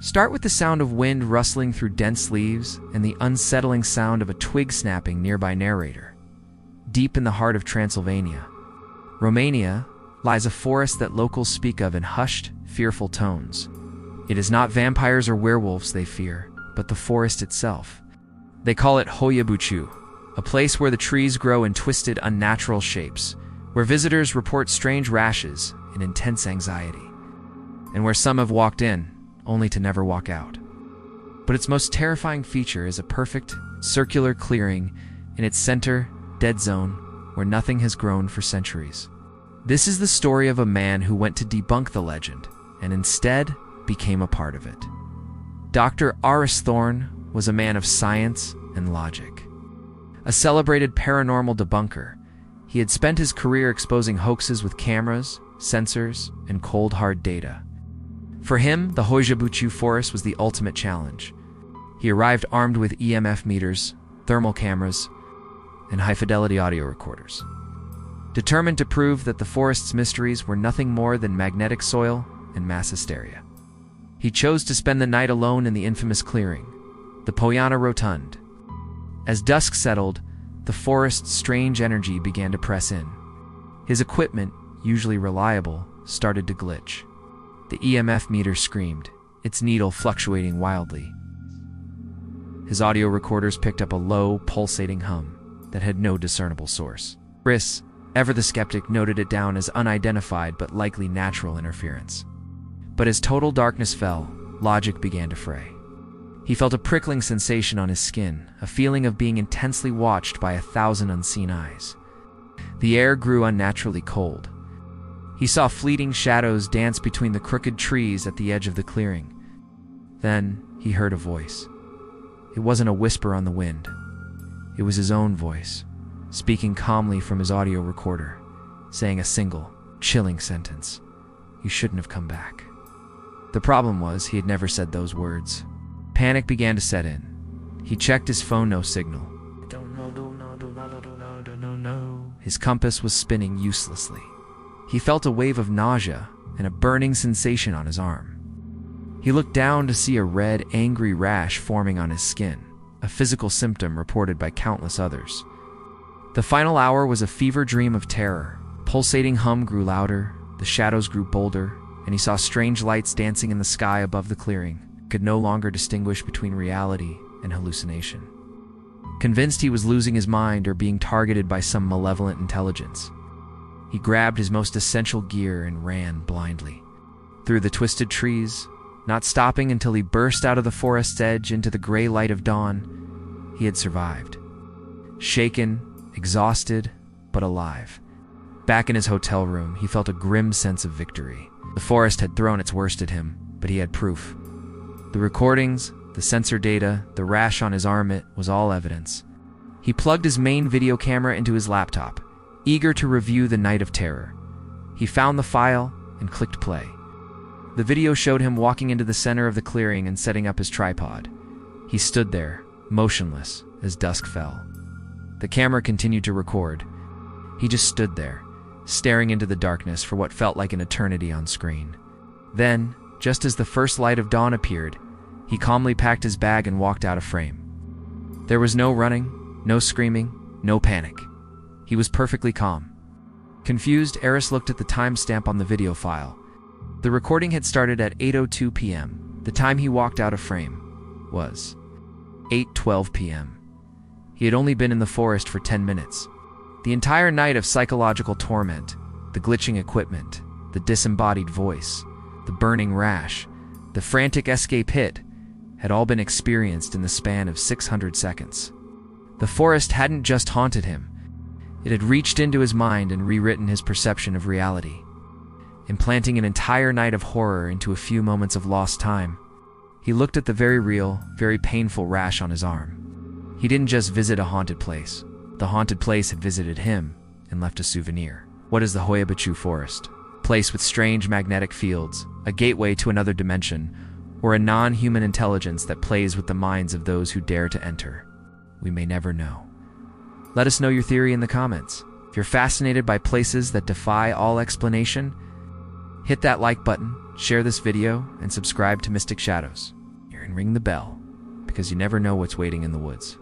Start with the sound of wind rustling through dense leaves and the unsettling sound of a twig snapping nearby. Narrator. Deep in the heart of Transylvania, Romania, lies a forest that locals speak of in hushed, fearful tones. It is not vampires or werewolves they fear, but the forest itself. They call it Hoia Baciu, a place where the trees grow in twisted, unnatural shapes, where visitors report strange rashes and intense anxiety, and where some have walked in, only to never walk out. But its most terrifying feature is a perfect, circular clearing in its center, dead zone, where nothing has grown for centuries. This is the story of a man who went to debunk the legend, and instead became a part of it. Dr. Aris Thorne was a man of science and logic. A celebrated paranormal debunker, he had spent his career exposing hoaxes with cameras, sensors, and cold hard data. For him, the Hoia Baciu Forest was the ultimate challenge. He arrived armed with EMF meters, thermal cameras, and high-fidelity audio recorders, determined to prove that the forest's mysteries were nothing more than magnetic soil and mass hysteria. He chose to spend the night alone in the infamous clearing, the Poiana Rotund. As dusk settled, the forest's strange energy began to press in. His equipment, usually reliable, started to glitch. The EMF meter screamed, its needle fluctuating wildly. His audio recorders picked up a low, pulsating hum that had no discernible source. Chris, ever the skeptic, noted it down as unidentified but likely natural interference. But as total darkness fell, logic began to fray. He felt a prickling sensation on his skin, a feeling of being intensely watched by 1,000 unseen eyes. The air grew unnaturally cold. He saw fleeting shadows dance between the crooked trees at the edge of the clearing. Then he heard a voice. It wasn't a whisper on the wind. It was his own voice, speaking calmly from his audio recorder, saying a single, chilling sentence. "You shouldn't have come back." The problem was he had never said those words. Panic began to set in. He checked his phone, no signal. His compass was spinning uselessly. He felt a wave of nausea and a burning sensation on his arm. He looked down to see a red, angry rash forming on his skin, a physical symptom reported by countless others. The final hour was a fever dream of terror. Pulsating hum grew louder, the shadows grew bolder, and he saw strange lights dancing in the sky above the clearing. He could no longer distinguish between reality and hallucination. Convinced he was losing his mind or being targeted by some malevolent intelligence, he grabbed his most essential gear and ran blindly through the twisted trees, not stopping until he burst out of the forest's edge into the gray light of dawn. He had survived. Shaken, exhausted, but alive. Back in his hotel room, he felt a grim sense of victory. The forest had thrown its worst at him, but he had proof. The recordings, the sensor data, the rash on his arm, it was all evidence. He plugged his main video camera into his laptop, eager to review the night of terror. He found the file and clicked play. The video showed him walking into the center of the clearing and setting up his tripod. He stood there, motionless, as dusk fell. The camera continued to record. He just stood there, staring into the darkness for what felt like an eternity on screen. Then, just as the first light of dawn appeared, he calmly packed his bag and walked out of frame. There was no running, no screaming, no panic. He was perfectly calm. Confused, Aris looked at the timestamp on the video file. The recording had started at 8:02 p.m. The time he walked out of frame was 8:12 p.m. He had only been in the forest for 10 minutes. The entire night of psychological torment, the glitching equipment, the disembodied voice, the burning rash, the frantic escape hit, had all been experienced in the span of 600 seconds. The forest hadn't just haunted him. It had reached into his mind and rewritten his perception of reality, implanting an entire night of horror into a few moments of lost time. He looked at the very real, very painful rash on his arm. He didn't just visit a haunted place. The haunted place had visited him and left a souvenir. What is the Hoia Baciu Forest? A place with strange magnetic fields, a gateway to another dimension, or a non-human intelligence that plays with the minds of those who dare to enter? We may never know. Let us know your theory in the comments. If you're fascinated by places that defy all explanation, Hit that like button, share this video, and subscribe to Mystic Shadows. And ring the bell, because you never know what's waiting in the woods.